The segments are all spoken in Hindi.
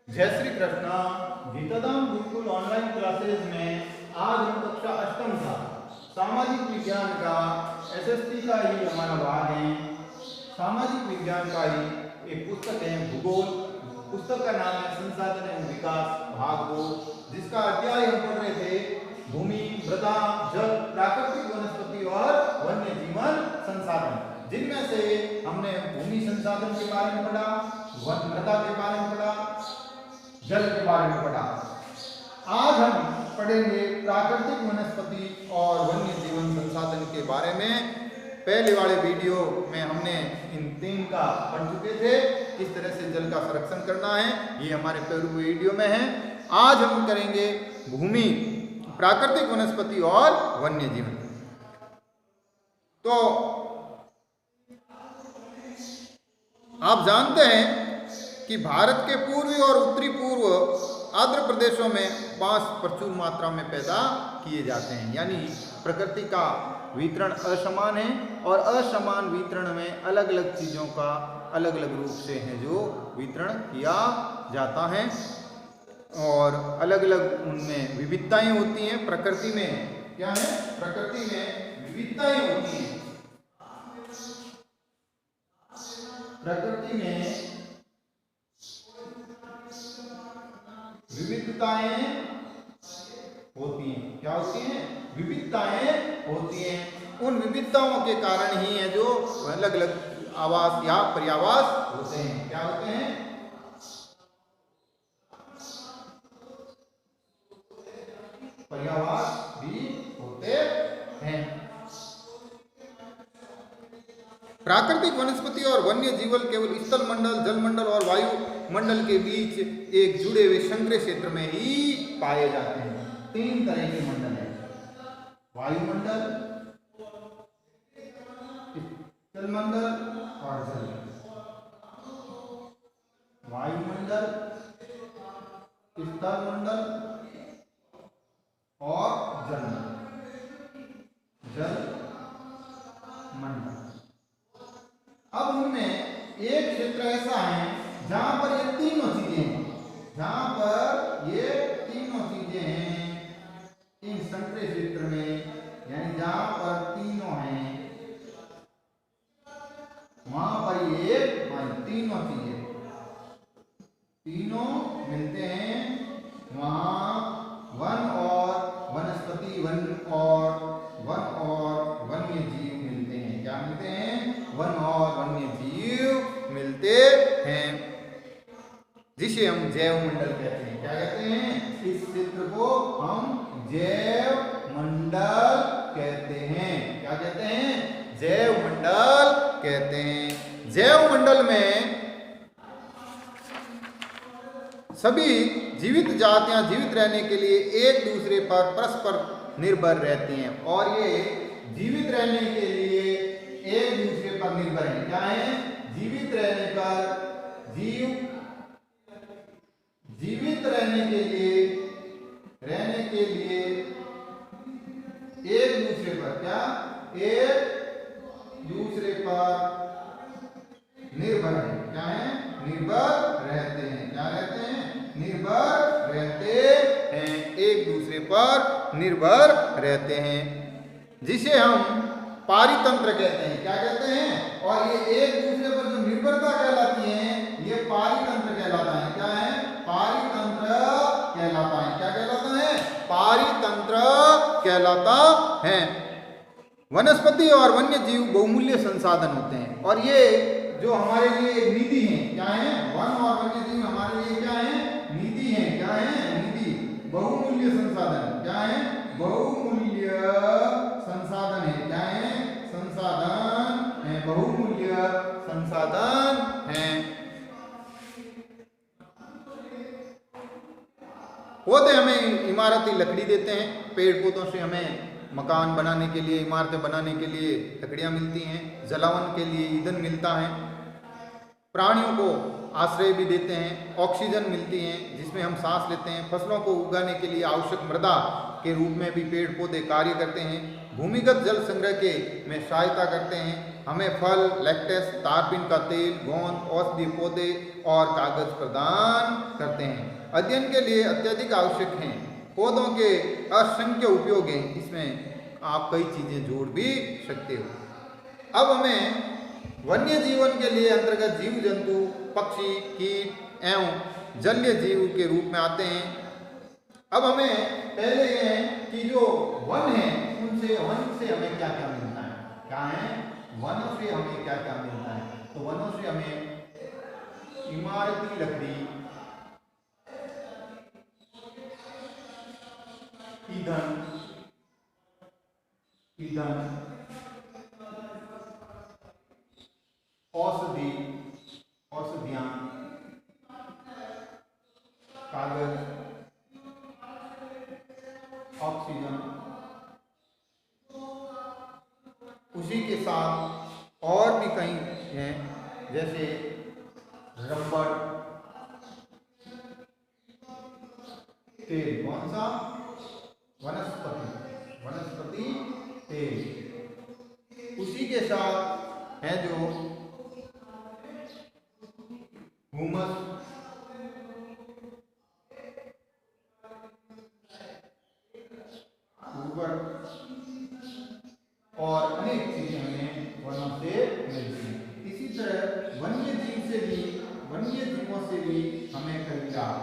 जय श्री कृष्णा। गीताधाम गुरुकुल ऑनलाइन क्लासेज में आज हम कक्षा अष्टम का सामाजिक विज्ञान का एसएसटी का ही हमारा भाग है। सामाजिक विज्ञान का ही एक पुस्तक है भूगोल। पुस्तक का नाम है संसाधन एवं विकास भाग 2, जिसका अध्याय हम पढ़ रहे थे भूमि, मृदा, जल, प्राकृतिक वनस्पति और वन्य जीवन संसाधन, जिनमें से हमने भूमि संसाधन के बारे में पढ़ा, मृदा के बारे में पढ़ा, जल के बारे में पढ़ा। आज हम पढ़ेंगे प्राकृतिक वनस्पति और वन्य जीवन संसाधन के बारे में। पहले वाले वीडियो में हमने इन तीन का पढ़ चुके थे, किस तरह से जल का संरक्षण करना है, ये हमारे पहले वीडियो में है। आज हम करेंगे भूमि, प्राकृतिक वनस्पति और वन्य जीवन। तो आप जानते हैं कि भारत के पूर्वी और उत्तरी पूर्व आर्द्र प्रदेशों में बांस प्रचुर मात्रा में पैदा किए जाते हैं। यानी प्रकृति का वितरण असमान है और असमान वितरण में अलग अलग चीज़ों का अलग अलग रूप से है जो वितरण किया जाता है और अलग अलग उनमें विविधताएं होती हैं। प्रकृति में क्या है? प्रकृति में विविधताएं होती हैं। प्रकृति में विविधताएं होती हैं। क्या होती हैं? विविधताएं होती हैं। उन विविधताओं के कारण ही है जो अलग अलग आवास या पर्यावास होते हैं। क्या होते हैं? पर्यावास भी होते हैं। प्राकृतिक वनस्पति और वन्य जीवन केवल स्थल मंडल, जल मंडल और वायु मंडल के बीच एक जुड़े हुए संकरे क्षेत्र में ही पाए जाते हैं। तीन तरह के मंडल हैं: वायुमंडल, स्थल मंडल और जल मंडल। वायुमंडल, स्थल मंडल और जल मंडल। जल मंडल। अब उनमें एक क्षेत्र ऐसा है जहां पर ये तीनों चीजें हैं, जहां पर ये तीनों चीजें हैं इन संकरे क्षेत्र में, यानी जहां पर तीनों हैं वहां पर ये तीनों चीजें तीनों मिलते हैं। वहां वन और वनस्पति, वन और वन्य जीव मिलते हैं। क्या मिलते हैं? वन और वन्य जीव मिलते हैं, जिसे हम जैव मंडल कहते हैं। क्या कहते हैं? इस क्षेत्र को हम जैव मंडल कहते हैं। क्या कहते हैं? जैव मंडल कहते हैं। जैव मंडल में सभी जीवित जातियां जीवित रहने के लिए एक दूसरे पर परस्पर निर्भर रहती हैं और ये जीवित रहने के लिए एक दूसरे पर निर्भर है। क्या है? जीवित रहने पर जीवित रहने के लिए एक दूसरे पर क्या? एक दूसरे पर निर्भर है। क्या है? निर्भर रहते हैं। क्या रहते हैं? निर्भर रहते हैं। एक दूसरे पर निर्भर रहते हैं, जिसे हम पारितंत्र कहते हैं। क्या कहते हैं? और ये एक दूसरे पर जो निर्भरता कहलाती है ये पारितंत्र कहलाता है। क्या है? पारितंत्र कहलाता है। क्या कहलाता है? पारितंत्र कहलाता है। वनस्पति और वन्य जीव बहुमूल्य संसाधन होते हैं और ये जो हमारे लिए एक निधि है। क्या है? वन और वन्य जीव हमारे लिए क्या है? निधि है। क्या है? निधि, बहुमूल्य संसाधन। क्या है? बहुमूल्य संसाधन है। क्या है? संसाधन है, बहुमूल्य संसाधन है। पौधे हमें इमारती लकड़ी देते हैं। पेड़ पौधों से हमें मकान बनाने के लिए, इमारतें बनाने के लिए लकड़ियां मिलती हैं। जलावन के लिए ईंधन मिलता है। प्राणियों को आश्रय भी देते हैं, ऑक्सीजन मिलती है जिसमें हम सांस लेते हैं। फसलों को उगाने के लिए आवश्यक मृदा के रूप में भी पेड़ पौधे कार्य करते हैं। भूमिगत जल संग्रह के में सहायता करते हैं। हमें फल, लैक्टेस, तारपीन का तेल, गोंद, औषधीय पौधे और कागज प्रदान करते हैं। अध्ययन के लिए अत्यधिक आवश्यक हैं। पौधों के असंख्य उपयोग हैं, इसमें आप कई चीजें जोड़ भी सकते हो। अब हमें वन्य जीवन के लिए अंतर्गत जीव जंतु, पक्षी, कीट एवं जलीय जीव के रूप में आते हैं। अब हमें पहले ये है कि जो वन है वन से हमें क्या क्या मिलता है, क्या है वनों से हमें क्या क्या मिलता है। तो वनों से हमें इमारती लकड़ी, ईंधन, औषधियां, कागज, ऑक्सीजन, उसी के साथ और भी कई हैं जैसे रबर, तेल, कौन सा वनस्पति तेल, उसी के साथ है जो ह्यूमस, और अनेक चीजें हमें वनों से मिलती हैं। इसी तरह वन्य जीवों से भी हमें कई लाभ,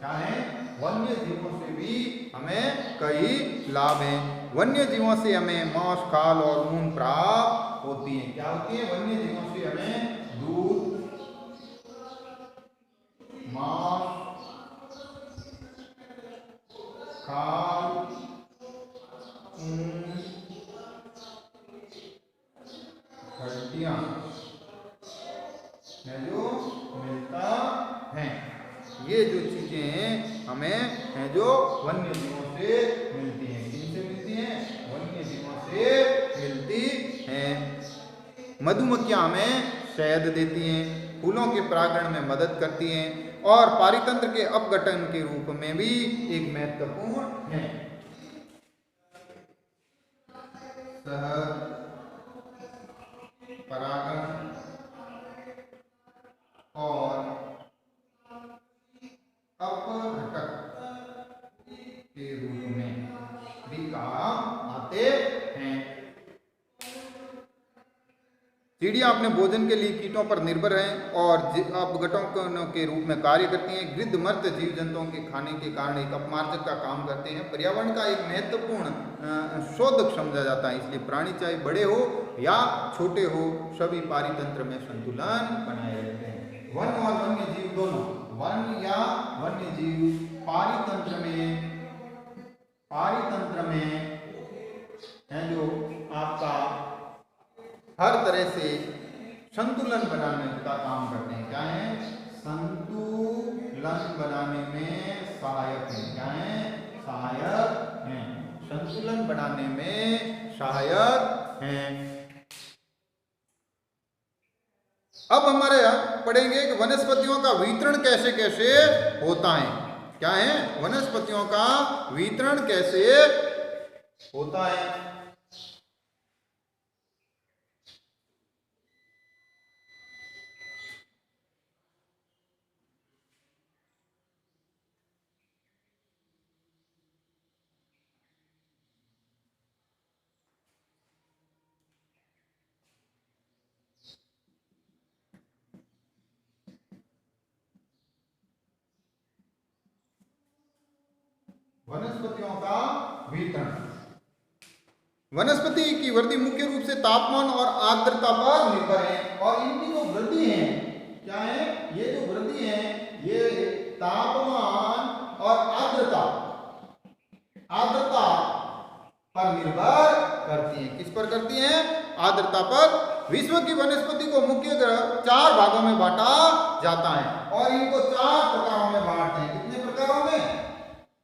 क्या है वन्य जीवों से भी हमें कई लाभ हैं। वन्य जीवों से हमें मांस, खाल और ऊन प्राप्त होती है। क्या होती है? वन्य जीवों से हमें दूध, मांस, खाल, ऊन, हड्डियां जो मिलता है। ये जो चीजें हैं हमें हैं जो वन्य जीवों से मिलती हैं। किनसे मिलती हैं? वन्य जीवों से मिलती हैं। मधुमक्खियां हमें शहद देती हैं, फूलों के परागण में मदद करती हैं और पारितंत्र के अपघटन के रूप में भी एक महत्वपूर्ण है। शहद, परागण और अपघटक के रूप में भी काम आते हैं। चिड़िया अपने भोजन के लिए कीटों पर निर्भर हैं और अपघटकों के रूप में कार्य करती हैं। गिद्ध मर्त जीव जंतुओं के खाने के कारण एक अपमार्जक का काम करते हैं। पर्यावरण का एक महत्वपूर्ण शोधक समझा जाता है, इसलिए प्राणी चाहे बड़े हो या छोटे हो सभी पारितंत्र में संतुलन बनाए रहते हैं। वन और वन्य जीव दोनों, वन या वन्य जीव पारितंत्र में है जो आपका हर तरह से संतुलन बनाने का काम करते हैं। क्या है? संतुलन बनाने में सहायक है। क्या है? सहायक हैं। संतुलन बनाने में सहायक हैं। अब हमारे पढ़ेंगे कि वनस्पतियों का वितरण कैसे कैसे होता है। क्या है? वनस्पतियों का वितरण कैसे होता है। वनस्पतियों का वितरण। वनस्पति की वृद्धि मुख्य रूप से तापमान और आर्द्रता पर निर्भर है और इनकी जो वृद्धि है, क्या है? ये जो वृद्धि है ये तापमान और आर्द्रता पर निर्भर करती है। किस पर करती है? आर्द्रता पर। विश्व की वनस्पति को मुख्य 4 भागों में बांटा जाता है और इनको 4 प्रकारों में बांटते हैं। कितने प्रकारों में?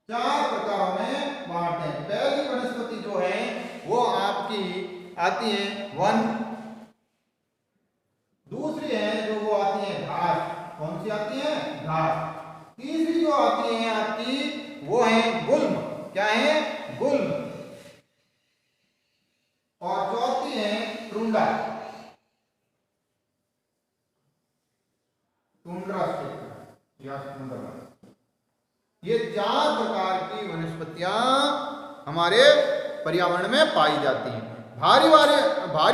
4 प्रकारों में बांटते हैं। पहली वनस्पति जो है वो आपकी आती है वन। दूसरी है जो वो आती है घास। कौन सी आती है? घास। तीसरी जो आती है आपकी वो है गुल्म। क्या है? गुल्म। और चौथी है ट्रुंडा। या ये 4 प्रकार की वनस्पतियां हमारे पर्यावरण में पाई जाती हैं। भारी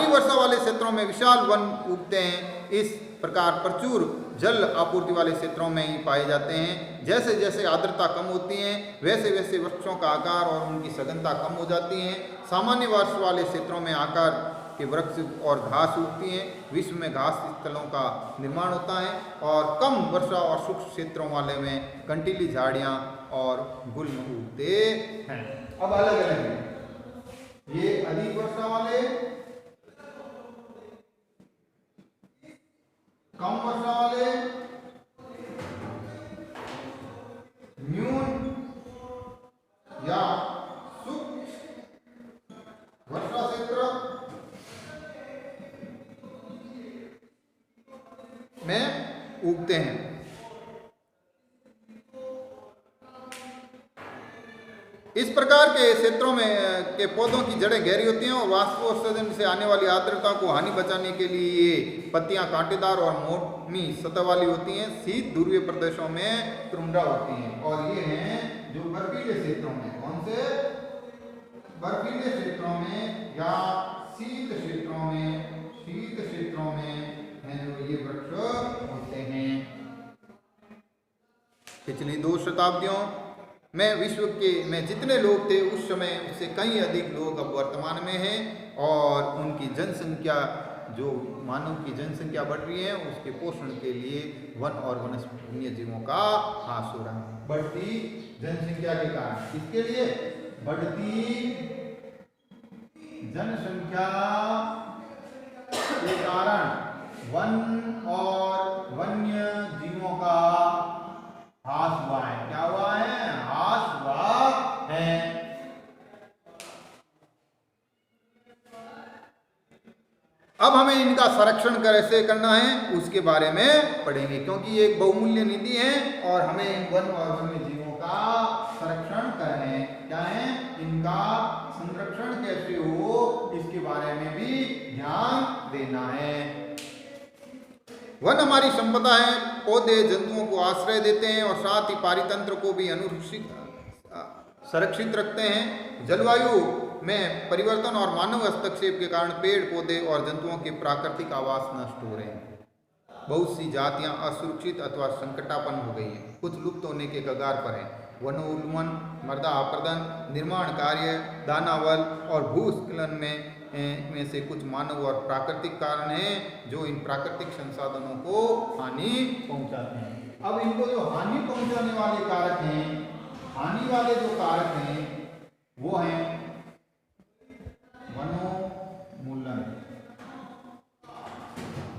वर्षा वाले क्षेत्रों में विशाल वन उगते हैं। इस प्रकार प्रचुर जल आपूर्ति वाले क्षेत्रों में ही पाए जाते हैं। जैसे जैसे आर्द्रता कम होती है वैसे वैसे वृक्षों का आकार और उनकी सघनता कम हो जाती है। सामान्य वर्षा वाले क्षेत्रों में आकार के वृक्ष और घास उगती हैं। विश्व में घास स्थलों का निर्माण होता है और कम वर्षा और शुष्क क्षेत्रों वाले में कंटीली झाड़ियाँ और गुल्म उगते हैं। अब अलग अलग है, ये अधिक वर्षा वाले, कम वर्षा वाले, न्यून या शुष्क वर्षा क्षेत्र में उगते हैं। इस प्रकार के क्षेत्रों में के पौधों की जड़ें गहरी होती हैं और वाष्पोत्सर्जन से आने वाली आर्द्रता को हानि बचाने के लिए ये पत्तियां कांटेदार और मोटी सतह वाली होती हैं। शीत ध्रुवीय प्रदेशों में तुरंडा होती हैं और ये हैं जो बर्फीले क्षेत्रों में, कौन से बर्फीले क्षेत्रों में या शीत क्षेत्रों में हैं जो ये वृक्ष होते हैं। पिछली 2 शताब्दियों में विश्व में जितने लोग थे उस समय उससे कहीं अधिक लोग अब वर्तमान में हैं और उनकी जनसंख्या, जो मानव की जनसंख्या बढ़ रही है, उसके पोषण के लिए वन और वन्य जीवों का ह्रास हो रहा है। बढ़ती जनसंख्या के कारण, इसके लिए बढ़ती जनसंख्या के कारण वन और वन्य जीवों का ह्रास हुआ है। क्या हुआ है? ह्रास हुआ है। अब हमें इनका संरक्षण कैसे करना है उसके बारे में पढ़ेंगे, क्योंकि ये एक बहुमूल्य निधि है और हमें वन और वन्य जीवों का संरक्षण करना है। क्या है? इनका संरक्षण कैसे हो इसके बारे में भी ध्यान देना है। वन हमारी संपदा है। पौधे जंतुओं को आश्रय देते हैं और साथ ही पारितंत्र को भी संरक्षित रखते हैं। जलवायु में परिवर्तन और मानव हस्तक्षेप के कारण पेड़ पौधे और जंतुओं के प्राकृतिक आवास नष्ट हो रहे हैं। बहुत सी जातियां असुरक्षित अथवा संकटापन्न हो गई हैं, कुछ लुप्त होने के कगार पर हैं। वनोन्मूलन, मृदा अपरदन, निर्माण कार्य, दानावल और भूस्खलन में से कुछ मानव और प्राकृतिक कारण हैं जो इन प्राकृतिक संसाधनों को हानि पहुंचाते हैं। अब इनको जो हानि पहुंचाने वाले कारक हैं, हानि वाले जो कारक हैं वो हैं वनोन्मूलन,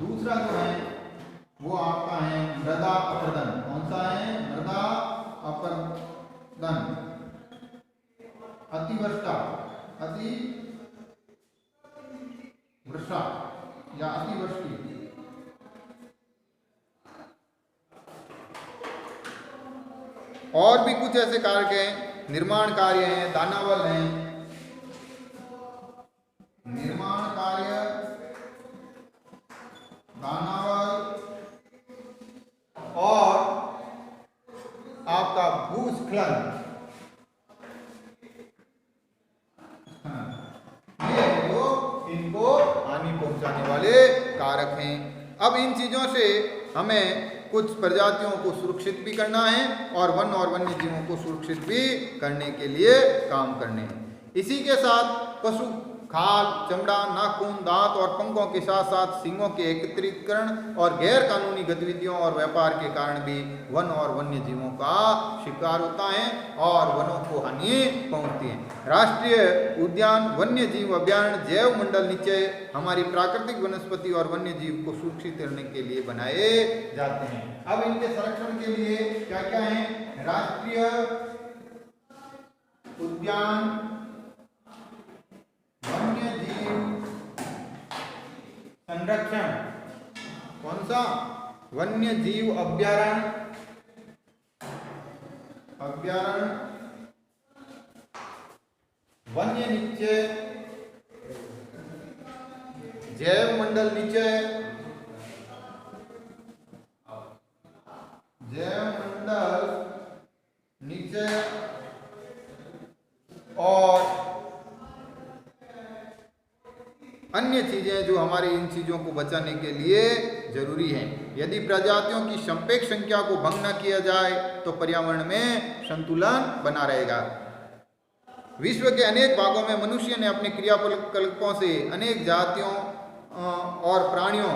दूसरा जो है वो आपका है मृदा अपरदन। कौन सा है? मृदा अपरदन, अतिवर्षा, वर्षा या अतिवृष्टि, और भी कुछ ऐसे कारक हैं। निर्माण कार्य हैं, दानावल हैं, निर्माण कार्य, दानावल और आपका भूस्खलन, इनको हानि पहुंचाने वाले कारक हैं। अब इन चीजों से हमें कुछ प्रजातियों को सुरक्षित भी करना है और वन और वन्य जीवों को सुरक्षित भी करने के लिए काम करने हैं। इसी के साथ पशु खाल, चमड़ा, नाखून, दांत और पंखों के साथ साथ सींगों के एकत्रीकरण और गैर कानूनी गतिविधियों और व्यापार के कारण भी वन और वन्य जीवों का शिकार होता है और वनों को हानि पहुंचती है। राष्ट्रीय उद्यान, वन्य जीव अभयारण्य, जैव मंडल निश्चय हमारी प्राकृतिक वनस्पति और वन्य जीव को सुरक्षित करने के लिए बनाए जाते हैं। अब इनके संरक्षण के लिए क्या क्या है? राष्ट्रीय उद्यान, वन्य जीव संरक्षण, कौन सा? वन्य जीव अभयारण्य, वन्य निश्चय, जैव मंडल निश्चय, जैव अन्य चीजें जो हमारे इन चीजों को बचाने के लिए जरूरी हैं। यदि प्रजातियों की सापेक्ष संख्या को भंग न किया जाए तो पर्यावरण में संतुलन बना रहेगा। विश्व के अनेक भागों में मनुष्य ने अपने क्रियाकलापों से अनेक जातियों और प्राणियों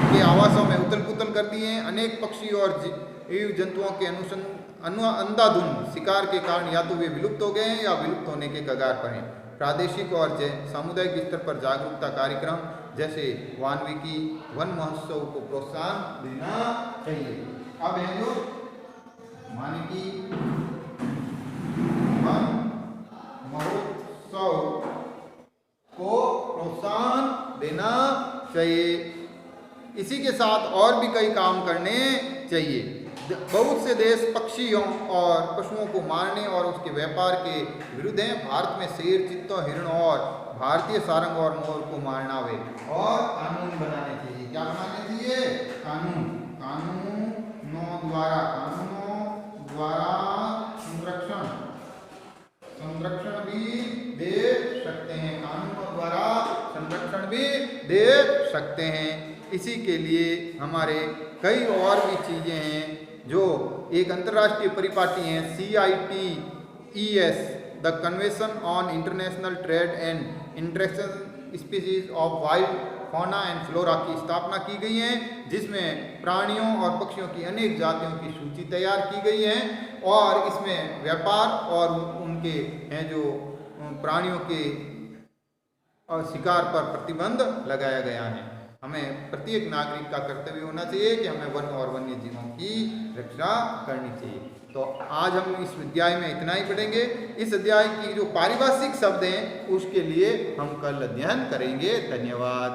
के आवासों में उथल पुथल कर दिए हैं। अनेक पक्षी और जीव जंतुओं के अंधाधुंध शिकार के कारण या तो वे विलुप्त हो गए हैं या विलुप्त होने के कगार पर हैं। प्रादेशिक और सामुदायिक स्तर पर जागरूकता कार्यक्रम जैसे वाल्मीकि वन महोत्सव को प्रोत्साहन देना चाहिए। अब है जो वाल्मीकि वन महोत्सव को प्रोत्साहन देना चाहिए। इसी के साथ और भी कई काम करने चाहिए। बहुत से देश पक्षियों और पशुओं को मारने और उसके व्यापार के विरुद्ध हैं। भारत में शेर, चीता, हिरण और भारतीय सारंग और मोर को मारना वे और कानून बनाने चाहिए। क्या बनाने चाहिए? कानूनों द्वारा संरक्षण भी दे सकते हैं। कानूनों द्वारा संरक्षण भी दे सकते हैं। इसी के लिए हमारे कई और भी चीज़ें हैं जो एक अंतर्राष्ट्रीय परिपाटी है CITES, the convention on international trade and interaction species of wild fauna and flora की स्थापना की गई है, जिसमें प्राणियों और पक्षियों की अनेक जातियों की सूची तैयार की गई है और इसमें व्यापार और उनके हैं जो प्राणियों के शिकार पर प्रतिबंध लगाया गया है। हमें प्रत्येक नागरिक का कर्तव्य होना चाहिए कि हमें वन और वन्य जीवों की रक्षा करनी चाहिए। तो आज हम इस अध्याय में इतना ही पढ़ेंगे। इस अध्याय की जो पारिभाषिक शब्द हैं उसके लिए हम कल अध्ययन करेंगे। धन्यवाद।